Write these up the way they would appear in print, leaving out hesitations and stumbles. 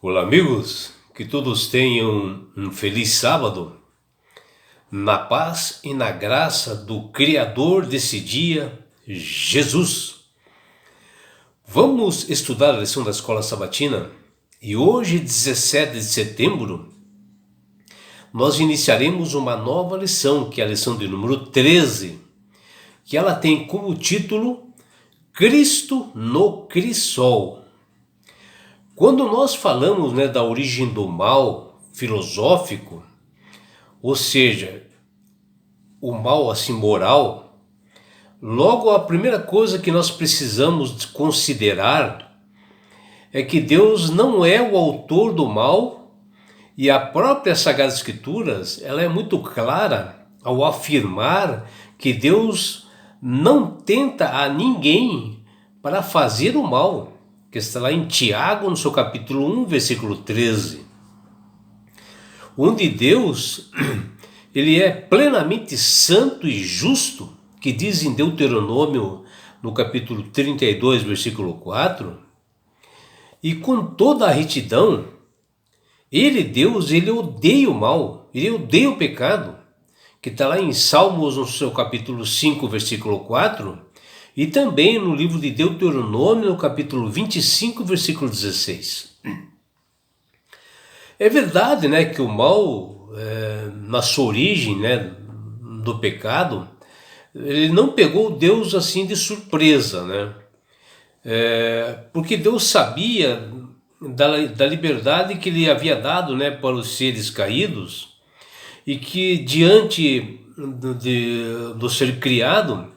Olá, amigos, que todos tenham um feliz sábado, na paz e na graça do Criador desse dia, Jesus. Vamos estudar a lição da Escola Sabatina e hoje, 17 de setembro, nós iniciaremos uma nova lição, que é a lição de número 13, que ela tem como título Cristo no Crisol. Quando nós falamos da origem do mal filosófico, ou seja, o mal assim moral, logo a primeira coisa que nós precisamos considerar é que Deus não é o autor do mal, e a própria Sagrada Escrituras ela é muito clara ao afirmar que Deus não tenta a ninguém para fazer o mal, que está lá em Tiago, no seu capítulo 1, versículo 13, onde Deus ele é plenamente santo e justo, que diz em Deuteronômio, no capítulo 32, versículo 4, e com toda a retidão, Deus, ele odeia o mal, ele odeia o pecado, que está lá em Salmos, no seu capítulo 5, versículo 4, e também no livro de Deuteronômio, no capítulo 25, versículo 16. É verdade, que o mal, na sua origem, do pecado, ele não pegou Deus assim de surpresa, porque Deus sabia da liberdade que ele havia dado, para os seres caídos, e que diante do ser criado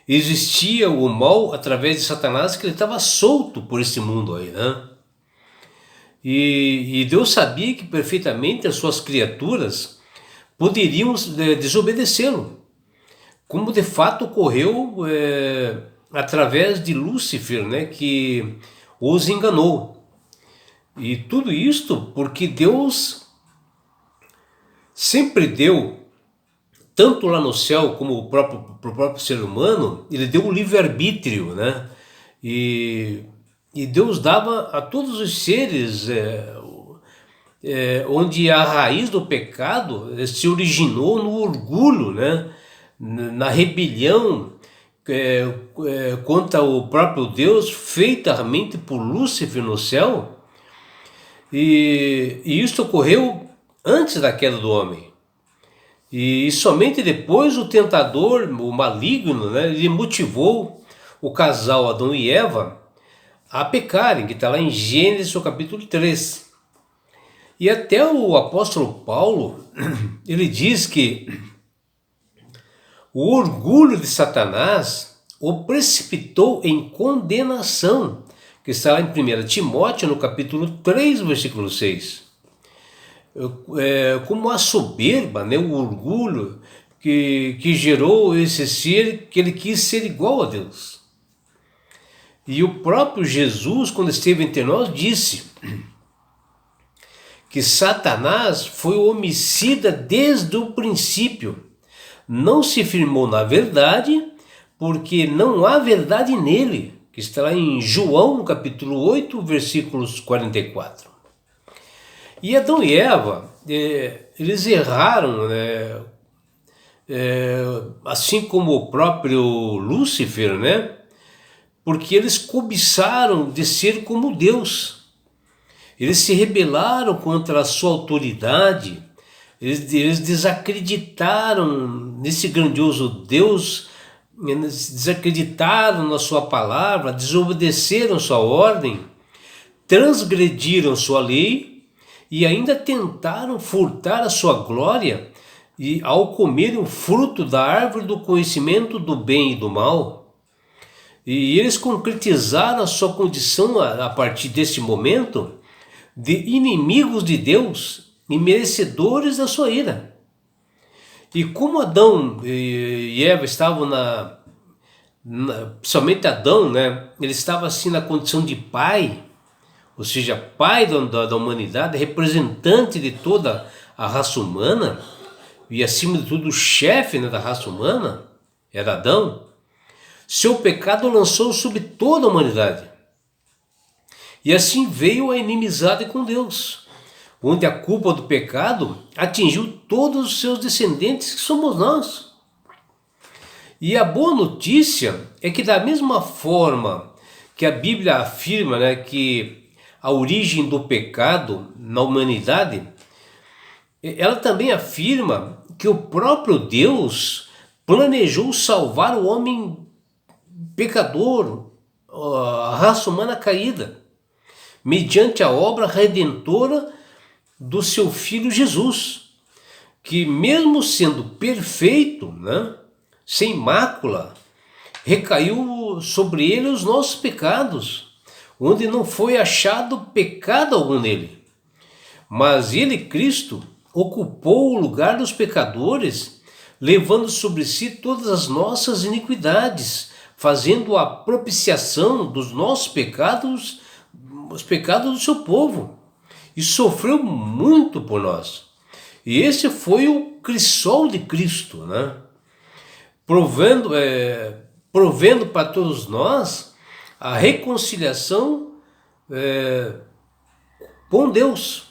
existia o mal através de Satanás, que ele estava solto por esse mundo aí, E Deus sabia que perfeitamente as suas criaturas poderiam desobedecê-lo, como de fato ocorreu através de Lúcifer, que os enganou. E tudo isto porque Deus sempre deu, tanto lá no céu como pro próprio ser humano, ele deu um livre-arbítrio, E Deus dava a todos os seres, onde a raiz do pecado se originou no orgulho, na rebelião contra o próprio Deus, feitamente por Lúcifer no céu, e isso ocorreu antes da queda do homem. E somente depois o tentador, o maligno, ele motivou o casal Adão e Eva a pecarem, que está lá em Gênesis, capítulo 3. E até o apóstolo Paulo, ele diz que o orgulho de Satanás o precipitou em condenação, que está lá em 1 Timóteo, no capítulo 3, versículo 6. Como a soberba, o orgulho que gerou esse ser, que ele quis ser igual a Deus. E o próprio Jesus, quando esteve entre nós, disse que Satanás foi o homicida desde o princípio. Não se firmou na verdade, porque não há verdade nele, que está lá em João, no capítulo 8, versículos 44. E Adão e Eva, eles erraram, assim como o próprio Lúcifer, porque eles cobiçaram de ser como Deus. Eles se rebelaram contra a sua autoridade, eles desacreditaram nesse grandioso Deus, desacreditaram na sua palavra, desobedeceram sua ordem, transgrediram sua lei e ainda tentaram furtar a sua glória e ao comerem o fruto da árvore do conhecimento do bem e do mal. E eles concretizaram a sua condição a partir desse momento de inimigos de Deus e merecedores da sua ira. E como Adão e Eva estavam somente Adão, ele estava assim na condição de pai, ou seja, pai da humanidade, representante de toda a raça humana, e acima de tudo o chefe da raça humana, era Adão. Seu pecado lançou sobre toda a humanidade. E assim veio a inimizade com Deus, onde a culpa do pecado atingiu todos os seus descendentes, que somos nós. E a boa notícia é que, da mesma forma que a Bíblia afirma, né, que a origem do pecado na humanidade, ela também afirma que o próprio Deus planejou salvar o homem pecador, a raça humana caída, mediante a obra redentora do seu Filho Jesus, que mesmo sendo perfeito, né, sem mácula, recaiu sobre ele os nossos pecados, onde não foi achado pecado algum nele. Mas ele, Cristo, ocupou o lugar dos pecadores, levando sobre si todas as nossas iniquidades, fazendo a propiciação dos nossos pecados, os pecados do seu povo, e sofreu muito por nós. E esse foi o crisol de Cristo, né? Provendo para todos nós a reconciliação com Deus.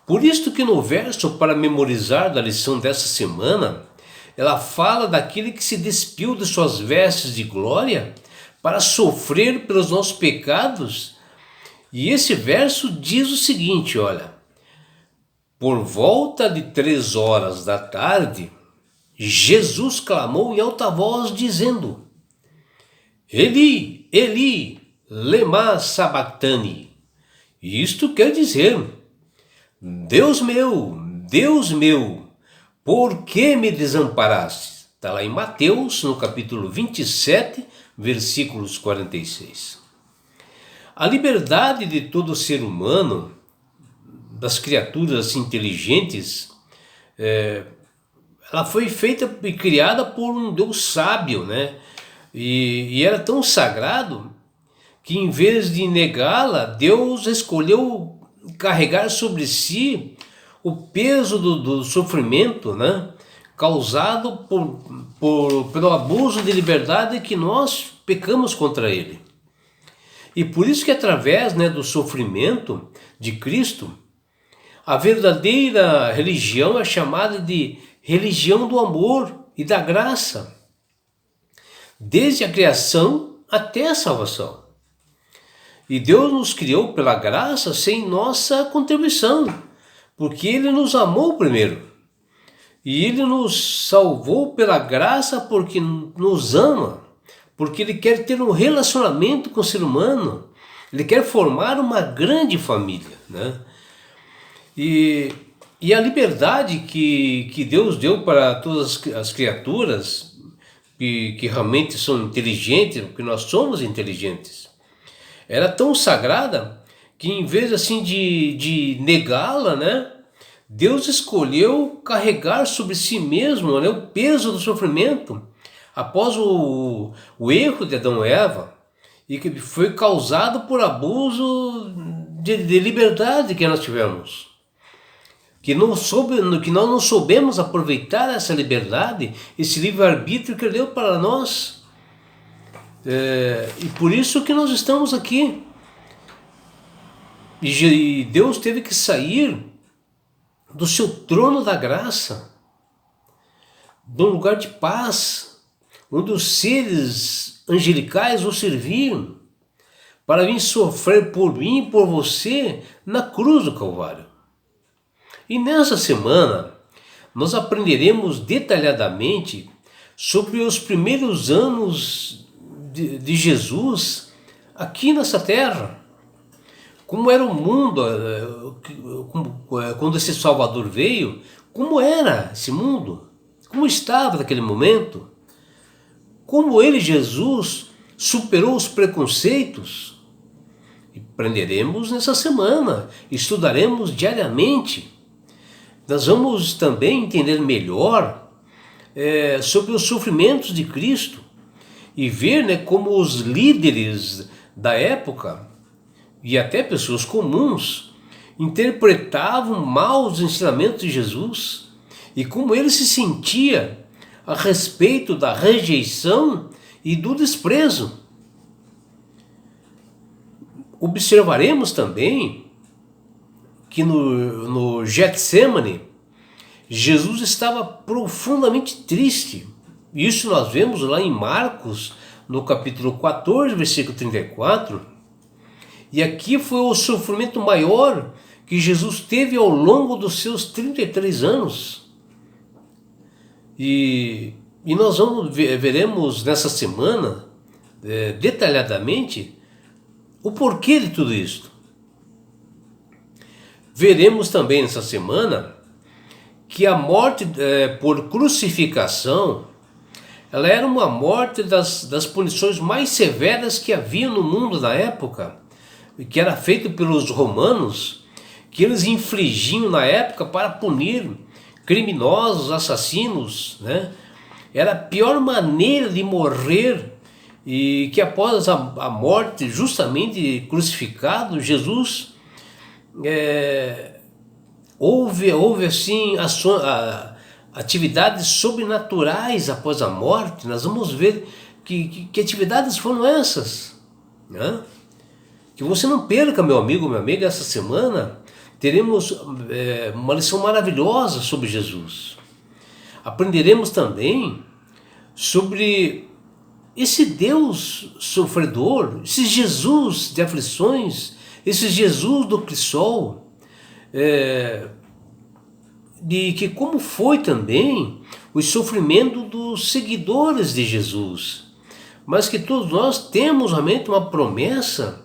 Por isto que no verso para memorizar da lição dessa semana, ela fala daquele que se despiu de suas vestes de glória para sofrer pelos nossos pecados. E esse verso diz o seguinte, olha: por volta de 3 horas da tarde, Jesus clamou em alta voz, dizendo: Eli, Eli, lema sabachthani. Isto quer dizer: Deus meu, por que me desamparaste? Está lá em Mateus, no capítulo 27, versículos 46. A liberdade de todo ser humano, das criaturas inteligentes, ela foi feita e criada por um Deus sábio, né? E era tão sagrado que, em vez de negá-la, Deus escolheu carregar sobre si o peso do sofrimento, né, causado pelo abuso de liberdade que nós pecamos contra ele. E por isso que, através, né, do sofrimento de Cristo, a verdadeira religião é chamada de religião do amor e da graça, desde a criação até a salvação. E Deus nos criou pela graça sem nossa contribuição, porque Ele nos amou primeiro. E Ele nos salvou pela graça porque nos ama, porque Ele quer ter um relacionamento com o ser humano, Ele quer formar uma grande família, né? E a liberdade que Deus deu para todas as criaturas, que realmente são inteligentes, porque nós somos inteligentes, era tão sagrada que, em vez assim de negá-la, né, Deus escolheu carregar sobre si mesmo, né, o peso do sofrimento após o erro de Adão e Eva, e que foi causado por abuso de liberdade que nós tivemos. Que nós não soubemos aproveitar essa liberdade, esse livre-arbítrio que Ele deu para nós. E por isso que nós estamos aqui. E Deus teve que sair do seu trono da graça, de um lugar de paz, onde os seres angelicais o serviam, para vir sofrer por mim e por você na cruz do Calvário. E nessa semana nós aprenderemos detalhadamente sobre os primeiros anos de Jesus aqui nessa terra. Como era o mundo quando esse Salvador veio, como era esse mundo, como estava naquele momento, como ele, Jesus, superou os preconceitos. E aprenderemos nessa semana, estudaremos diariamente. Nós vamos também entender melhor sobre os sofrimentos de Cristo e ver, né, como os líderes da época e até pessoas comuns interpretavam mal os ensinamentos de Jesus e como ele se sentia a respeito da rejeição e do desprezo. observaremos também que no Getsemane, Jesus estava profundamente triste. Isso nós vemos lá em Marcos, no capítulo 14, versículo 34. E aqui foi o sofrimento maior que Jesus teve ao longo dos seus 33 anos. E nós veremos nessa semana, detalhadamente, o porquê de tudo isso. Veremos também nessa semana que a morte por crucificação, ela era uma morte das punições mais severas que havia no mundo na época, que era feito pelos romanos, que eles infligiam na época para punir criminosos, assassinos, né? Era a pior maneira de morrer, e que após a morte, justamente crucificado, Jesus houve assim atividades sobrenaturais após a morte. Nós vamos ver que atividades foram essas, né? Que você não perca, meu amigo, minha amiga, essa semana teremos uma lição maravilhosa sobre Jesus. Aprenderemos também sobre esse Deus sofredor, esse Jesus de aflições, esse Jesus do crisol, de que como foi também o sofrimento dos seguidores de Jesus, mas que todos nós temos realmente uma promessa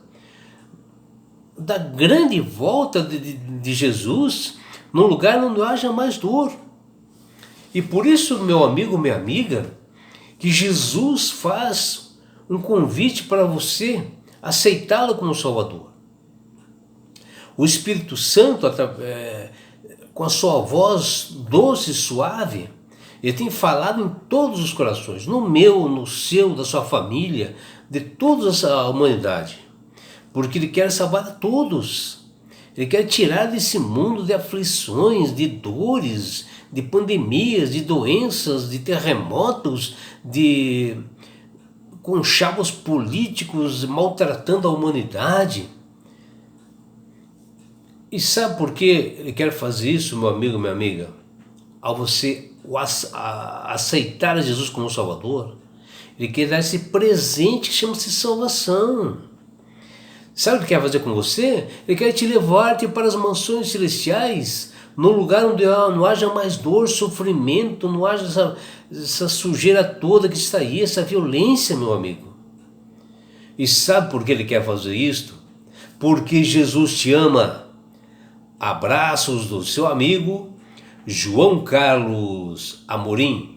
da grande volta de Jesus num lugar onde não haja mais dor. E por isso, meu amigo, minha amiga, que Jesus faz um convite para você aceitá-lo como Salvador. O Espírito Santo, com a sua voz doce e suave, ele tem falado em todos os corações, no meu, no seu, da sua família, de toda a humanidade, porque ele quer salvar a todos. Ele quer tirar desse mundo de aflições, de dores, de pandemias, de doenças, de terremotos, de conchavos políticos maltratando a humanidade. E sabe por que ele quer fazer isso, meu amigo, minha amiga? Ao você aceitar Jesus como Salvador, ele quer dar esse presente que chama-se salvação. Sabe o que quer fazer com você? Ele quer te levar-te para as mansões celestiais, num lugar onde não haja mais dor, sofrimento, não haja essa sujeira toda que está aí, essa violência, meu amigo. E sabe por que ele quer fazer isto? Porque Jesus te ama. Abraços do seu amigo João Carlos Amorim.